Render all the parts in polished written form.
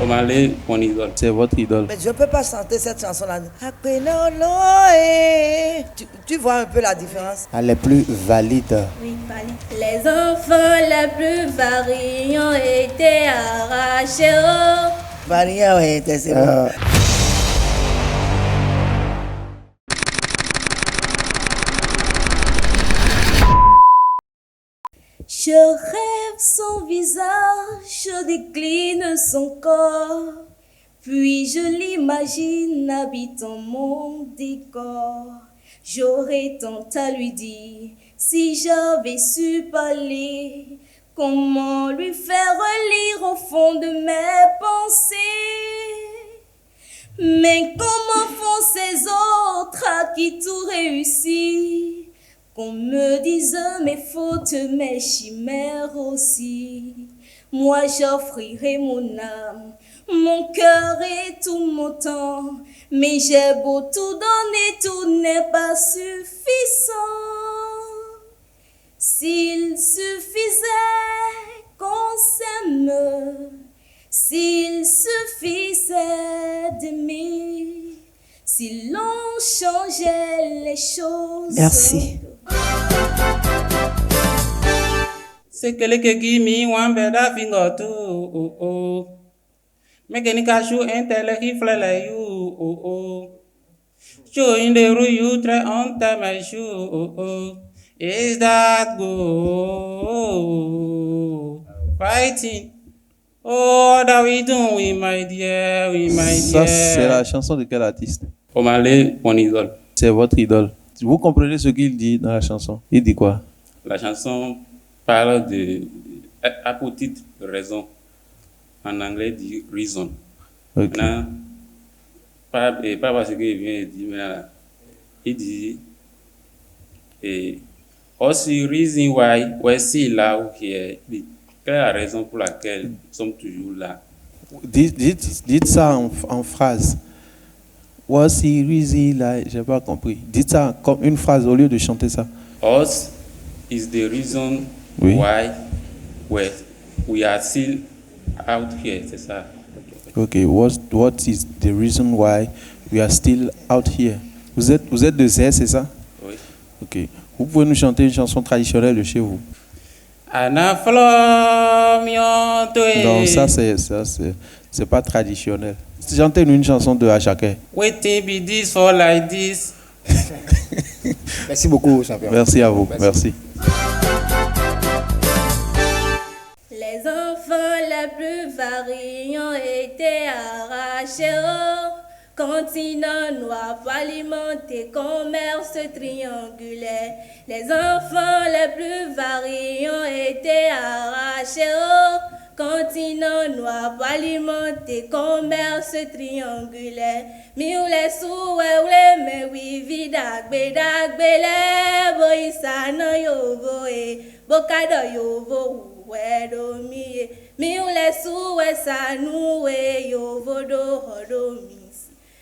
Marley, mon idole. C'est votre idole. Mais je ne peux pas chanter cette chanson-là. Tu vois un peu la différence? Elle est plus valide. Oui, valide. Les enfants les plus variés ont été arrachés. Varia, ouais, c'est bon. Je rêve son visage, je décline son corps, puis je l'imagine habitant mon décor. J'aurais tant à lui dire, si j'avais su parler, comment lui faire lire au fond de mes pensées. Mais comment font ces autres à qui tout réussit? Qu'on me dise mes fautes, mes chimères aussi. Moi j'offrirai mon âme, mon cœur et tout mon temps. Mais j'ai beau tout donner, tout n'est pas suffisant. S'il suffisait qu'on s'aime, s'il suffisait d'aimer, si l'on changeait les choses. Merci. C'est que les qui mi wambeda fingo tu. Mekeni kashu entele hifle la you. Show in the ru you try on time I show. Is that go? Fighting. Oh, what are we doing, my dear? Ça, c'est la chanson de quel artiste? Marley, mon idole. C'est votre idole. Vous comprenez ce qu'il dit dans la chanson? Il dit quoi? La chanson parle à pour titre raison. En anglais, dit reason. Ok. Maintenant, pas parce qu'il vient de dire, mais il dit, aussi reason why, voici là où qui est. Quelle est la raison pour laquelle nous sommes toujours là? Dites ça en phrase. What's the reason là? J'ai pas compris. Dites ça comme une phrase au lieu de chanter ça. Us is the reason Oui. why we are still out here, c'est ça. Ok. What is the reason why we are still out here? Vous êtes de Zé, c'est ça? Oui. Ok. Vous pouvez nous chanter une chanson traditionnelle de chez vous? Ana flom yon toe. Non, ça c'est pas traditionnel. Chantez-nous une chanson de Achake. Waiting be this for like this. Merci beaucoup, champion. Merci à vous. Merci. Les enfants les plus variés ont été arrachés au continent noir pour alimenter commerce triangulaire. Les enfants les plus variés ont été arrachés au continent noir pour alimenter commerce triangulaire. Mi ou les sous ou les me oui vidag le boisa no yovo bokado yovo wedo mi ou les sous sa nou yovo do hodo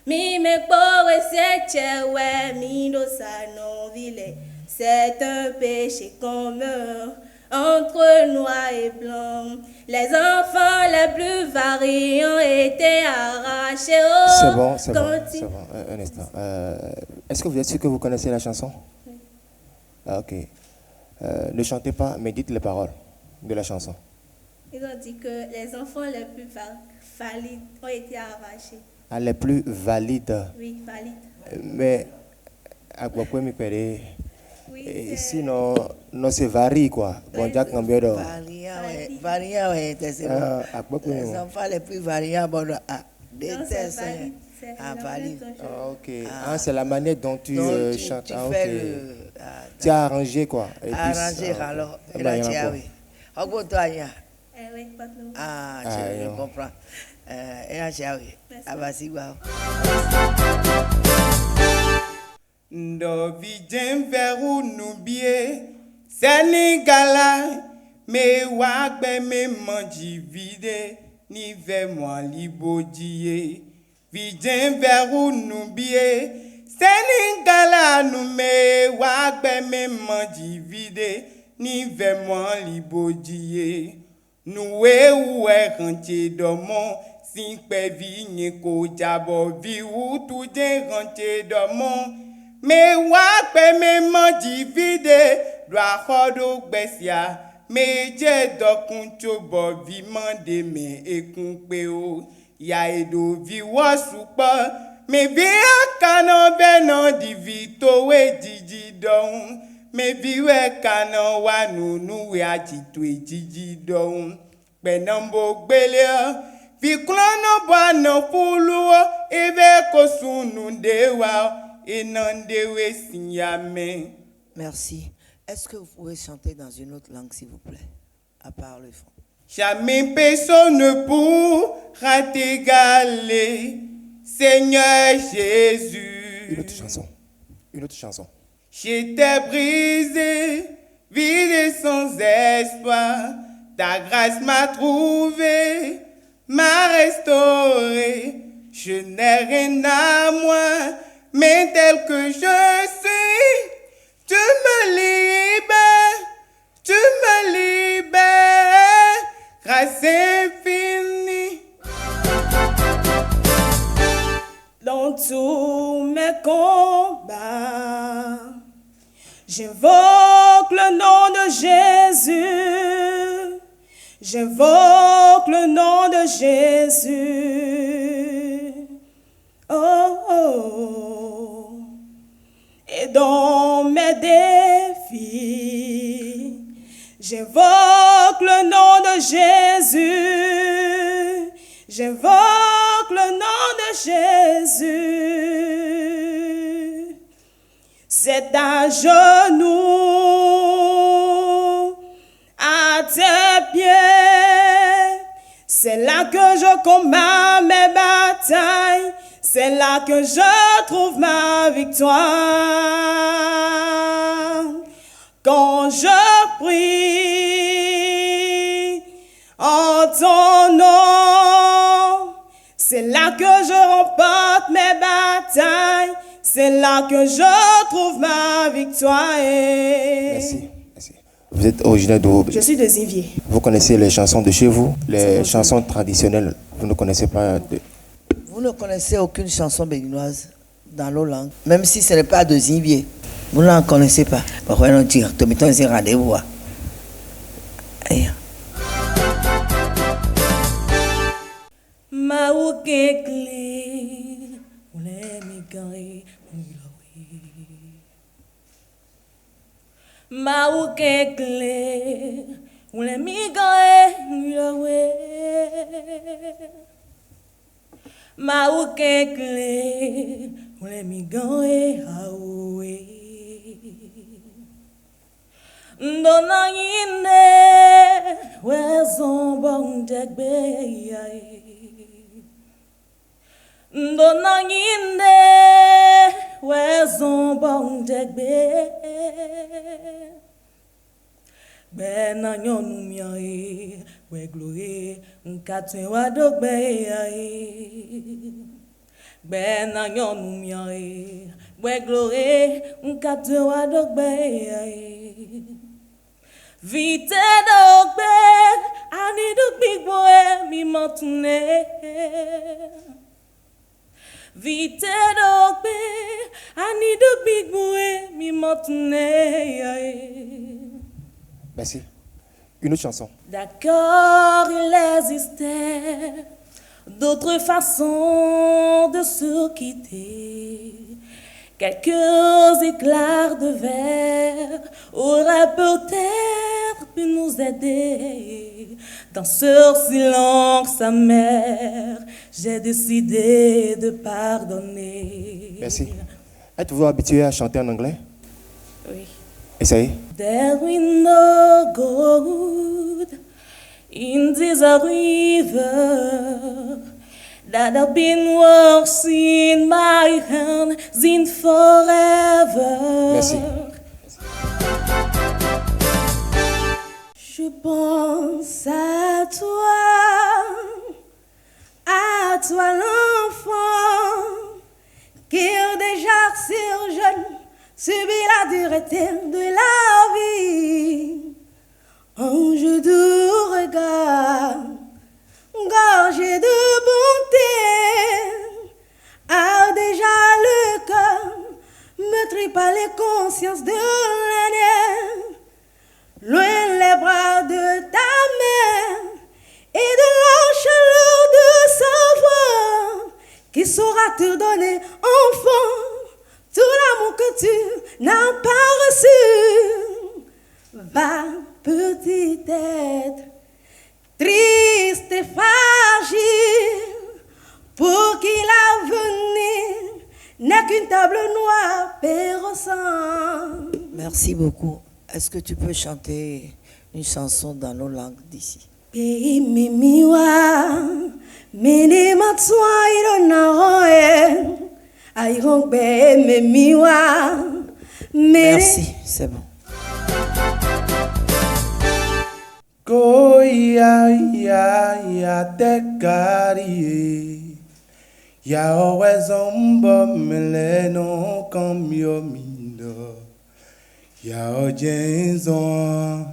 mi me powe se mi do sa non ville. C'est un péché commun entre noir et blanc. Les enfants les plus variés ont été arrachés au C'est bon. Un instant. Est-ce que vous êtes sûr que vous connaissez la chanson? Oui. Ah, ok. Ne chantez pas, mais dites les paroles de la chanson. Ils ont dit que les enfants les plus valides ont été arrachés. Ah, les plus valides. Oui, valides. Mais à quoi peut me pérer? Oui, Sinon, non, c'est varie quoi. Bon, Jack Ngambero. Varia, ouais, c'est bon. À quoi peut Les enfants les plus variables, bon, non, c'est valide. valide. Ah, ok. Ah, c'est la manière dont tu chantes. Tu Ah, fais ok. le. Tu as arrangé quoi. Et puis, Arranger ah, ok. alors. Ah, bah, il y en a Oui. Encore toi, Anya. Oui, pas de nous. Ah, Ah, je non. comprends. Oui. Merci. Ah, vas-y, wow. Ndo vidjen verou nou bie Senegala me wagbe me manji vide ni ve moi libodie Vidjen verou nou bie Senegala nou me wagbe me manji vide ni ve moi libodie Nou ouwe rentye domon si pe vigne ko jabo vi ou tout den rentre dormant. Me wa pe me manji vide, doit hodo gbesia. Me je dokun chobo vi mande me ekun pe o. Ya edo vi wasupa. Me vi akano beno di vito we jiji don. Me vi we kano wa nunu we achitu e jiji don. Benambo gbele vi klono ba no fulu eve kosunu dewa enande we sinyame. Merci. Est-ce que vous pouvez chanter dans une autre langue, s'il vous plaît, à part le fond? Jamais personne ne pourra t'égaler, Seigneur Jésus. Une autre chanson. Une autre chanson. J'étais brisé, vide et sans espoir. Ta grâce m'a trouvé, m'a restauré. Je n'ai rien à moi, mais tel que je suis, tu me libères, tu me libères. Grâce infinie. Dans tous mes combats, j'invoque le nom de Jésus. J'invoque le nom de Jésus. Oh, oh. Et dans mes défis, j'invoque le nom de Jésus. J'invoque le nom de Jésus. C'est à genoux, à tes pieds. C'est là que je combats mes batailles. C'est là que je trouve ma victoire. Quand je prie en ton nom, c'est là que je remporte mes batailles. C'est là que je trouve ma victoire. Merci. Merci. Vous êtes originaire d'où? Je suis de Zinvier. Vous connaissez les chansons de chez vous? Les chansons traditionnelles, vous ne connaissez pas Vous ne connaissez aucune chanson béninoise dans nos langues, même si ce n'est pas de Zinvier. Vous n'en connaissez pas. Pourquoi non dire? Tu me donnes un rendez-vous. Ma ouke clé, on l'aime gagner, ma ouke clé, on l'aime gagner, ma ouke clé, on l'aime gagner, Ndona yine, wezon bon degbe Ndona yinde, wezon bon degbe. Ben anyon miae, we glory, nkatwe wadogbe. Ben anyon miae, we glory, nkatwe wadogbe. Vite dogbe, ani dog big boy, mi mantune. Vite dogbe, ani dog big boy, mi mantune. Merci. Une autre chanson. D'accord, il existait d'autres façons de se quitter. Quelques éclairs de verre auraient peut-être pu nous aider. Dans ce silence amer, j'ai décidé de pardonner. Merci. Êtes-vous habitué à chanter en anglais? Oui. Essayez. There we no good in this river that have been washing my hands in forever. Merci. Je pense à toi l'enfant qui déjà sur jeune subit la dureté de la vie. Ange de regard, gorgé de bon qui saura te donner, enfant, tout l'amour que tu n'as pas reçu. Va, petite être, triste et fragile, pour qui l'avenir n'est qu'une table noire périssant. Merci beaucoup. Est-ce que tu peux chanter une chanson dans nos langues d'ici? Pays mimiwa, mini matswa ironaroe, airongbe mimiwa. Merci, c'est bon. Koya ya tekari ya owezombo meleno kamyo mindo ya ojenzon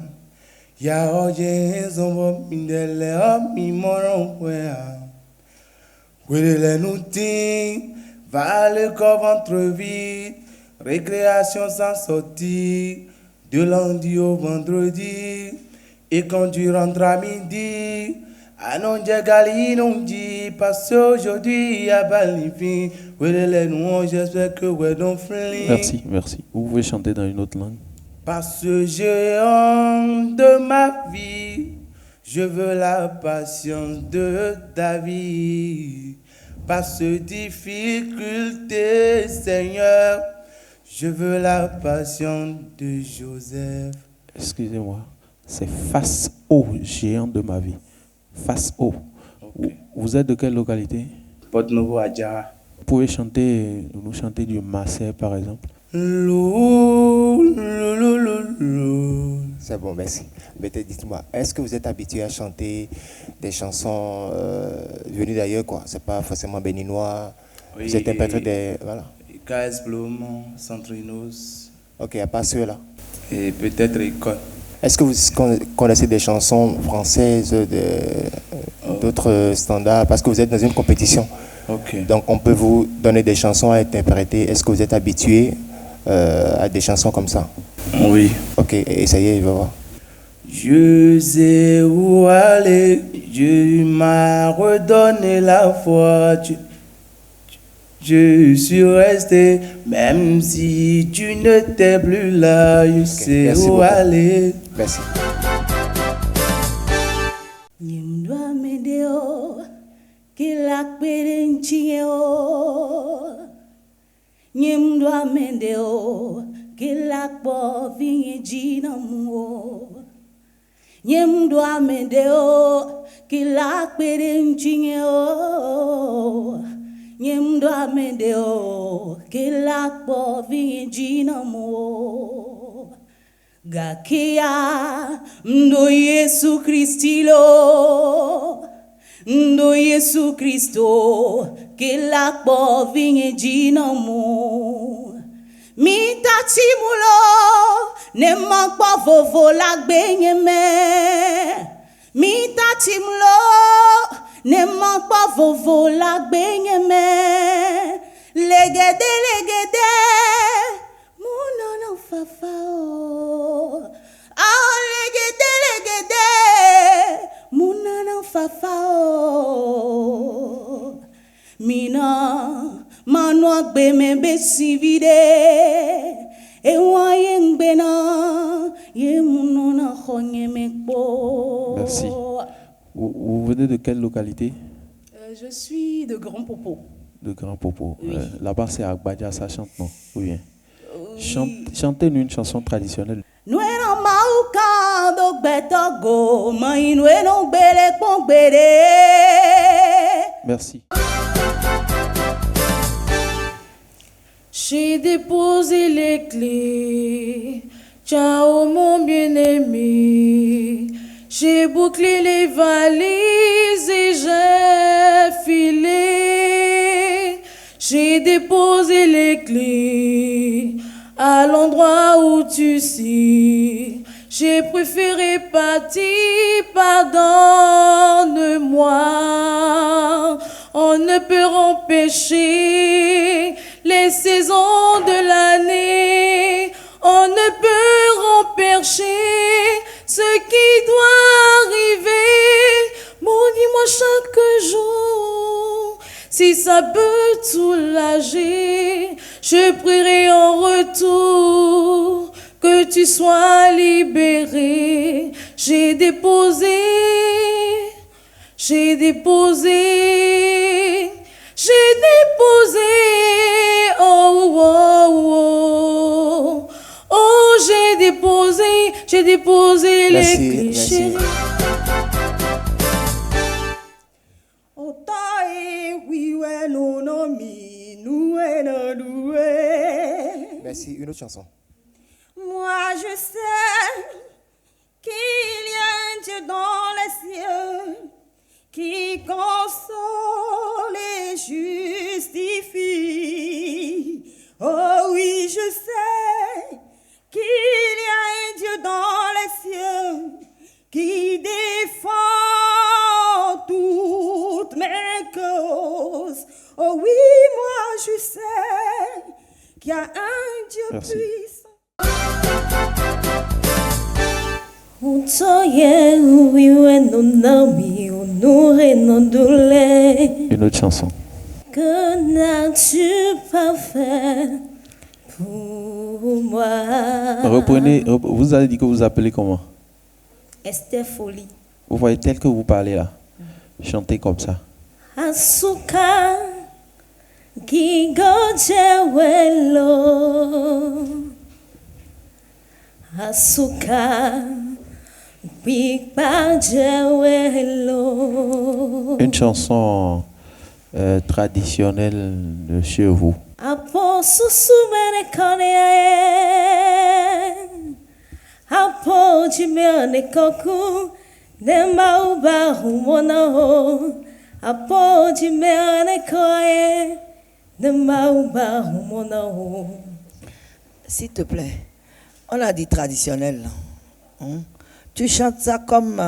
bo mindele mi moron kwea wele nouti va le corps ventre vide récréation sans sortie de lundi au vendredi. Et quand tu rentres à midi, à non gali non dit, parce qu'aujourd'hui, il y a balifin. J'espère que ouais donc Merci, merci. Vous pouvez chanter dans une autre langue. Parce que j'ai honte de ma vie, je veux la patience de ta vie. Par ce difficulté, Seigneur, je veux la patience de Joseph. Excusez-moi. C'est face au géant de ma vie. Face au. Okay. Vous êtes de quelle localité? Porte Nouveau Adjara. Vous pouvez nous chanter du Massé par exemple? C'est bon, merci. Mais dites-moi, est-ce que vous êtes habitué à chanter des chansons venues d'ailleurs, quoi? C'est pas forcément béninois. Oui, vous êtes interprète des... Voilà. KS Blomont, Centrinos. Ok, à part ceux-là. Et peut-être École. Est-ce que vous connaissez des chansons françaises, d'autres standards? Parce que vous êtes dans une compétition. Ok. Donc on peut vous donner des chansons à interpréter. Est-ce que vous êtes habitué à des chansons comme ça? Oui. Ok, essayez, je vais voir. Je sais où aller, Dieu m'a redonné la foi. Je suis resté, même si tu n'étais plus là, je sais où beaucoup. aller. Merci. Nyimdwa medeo, kila kwerenchio. Nyimdwa medeo, kila po vinyejina muo. Nyimdwa medeo, kila kwerenchio. Nyimdwa medeo, kila po vinyejina muo. Gakia ndo Yesu Kristilo, ndo Yesu Kristo, kila po vinyejina mu. Mitati mulo, ne makpo vovo lagbenye me. Mitati mulo, ne makpo vovo lagbenye me. Legede, legede, munono fafao. Ah, legede, legede, munono fafao. Mina, manwa gbeme besivide. Ewa yengbena, ye munona khonye mekbo. Merci. Vous venez de quelle localité? Je suis de Grand Popo. De Grand Popo. Oui. Là-bas, c'est Agbadia, ça chante, non? Ou bien? Chantez-nous une chanson traditionnelle. Nuera mauka do betogo, mainwe no bere kongbere. Merci. J'ai déposé les clés. Ciao mon bien-aimé. J'ai bouclé les valises et j'ai filé. J'ai déposé les clés à l'endroit où tu sais. J'ai préféré partir, pardonne-moi. On ne peut empêcher les saisons de l'année. On ne peut empêcher ce qui doit arriver. Bon, dis-moi chaque jour Si ça peut soulager, je prierai en retour que tu sois libéré. J'ai déposé, oh, oh, oh, oh, j'ai déposé les clés, chérie. Merci, une autre chanson. Moi je sais qu'il y a un Dieu dans les cieux qui console et justifie. Oh oui, je sais qu'il y a un Dieu dans les cieux qui défend toutes mes causes. Oh oui, moi je sais qu'il y a un Dieu puissant. Une autre chanson. Que n'as-tu pas fait pour moi? Reprenez, vous avez dit que vous appelez comment? Esther Folie. Vous voyez tel que vous parlez là. Chantez comme ça. Asuka Gigojewelo Asuka Bigbajewelo. Une chanson traditionnelle de chez vous. Apo susumene koneae Apo jimene koku Nema uba humono Apo jimene koe Nema uba humono. S'il te plaît, on a dit traditionnel. Hein? Tu chantes ça comme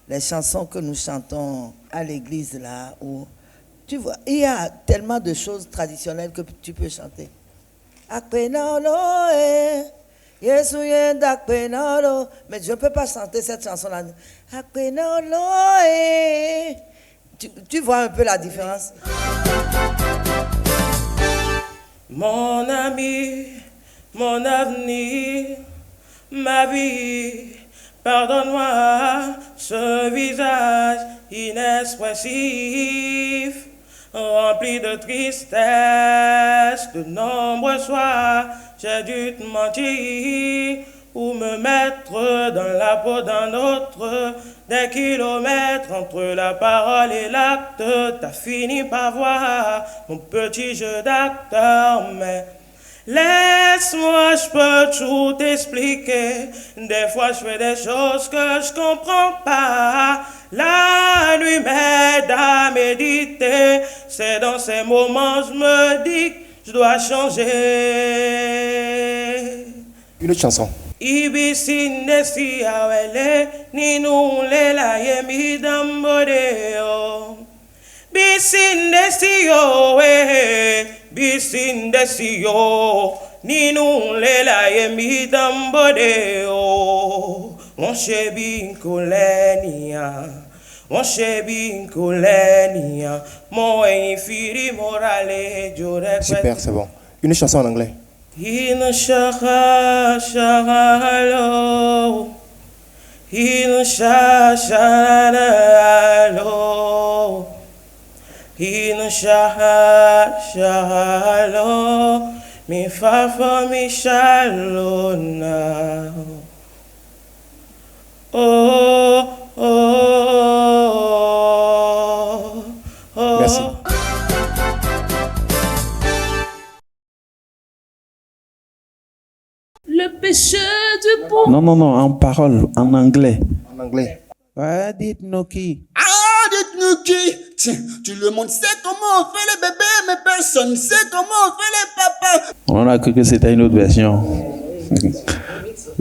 les chansons que nous chantons à l'église là. Où, tu vois, il y a tellement de choses traditionnelles que tu peux chanter. Mais je ne peux pas chanter cette chanson-là. Tu vois un peu la différence? Mon ami, mon avenir, ma vie, pardonne-moi ce visage inexpressif, rempli de tristesse, de nombreux soirs, j'ai dû te mentir ou me mettre dans la peau d'un autre. Des kilomètres entre la parole et l'acte, t'as fini par voir mon petit jeu d'acteur, mais laisse-moi, je peux tout t'expliquer. Des fois, je fais des choses que je comprends pas. La nuit m'aide à méditer. C'est dans ces moments, je me dis que je dois changer. Une autre chanson. Ibisinesi awele ninule la yemi dambodeo. Bisindesi yo bisindesi yo ninule la yemi dambodeo. Mon chebi kolenia, mon chebi kolenia, mon infiri morale jore. Super, c'est bon. Une chanson en anglais. In shaka shalo, in shalo, in shalo, mi fa for mi shalo now. Oh, oh, oh. Merci. Le péché du pauvre. Non, en parole, en anglais. En anglais. Dites-nous qui. Ah, dites-nous qui? Tiens, tout le monde sait comment on fait les bébés, mais personne ne sait comment on fait les papas. On a cru que c'était une autre version.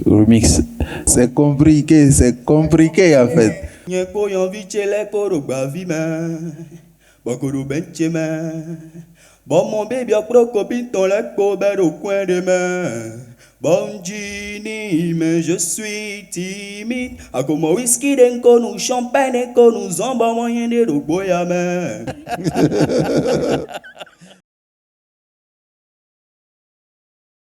Remix. C'est compliqué en fait. Bon, mon bébé a crocopine dans la cobère au coin des mains. Bon Ginny, mais je suis timide. A comme whisky d'un nous champagne d'un nous en bas moyen de boya main.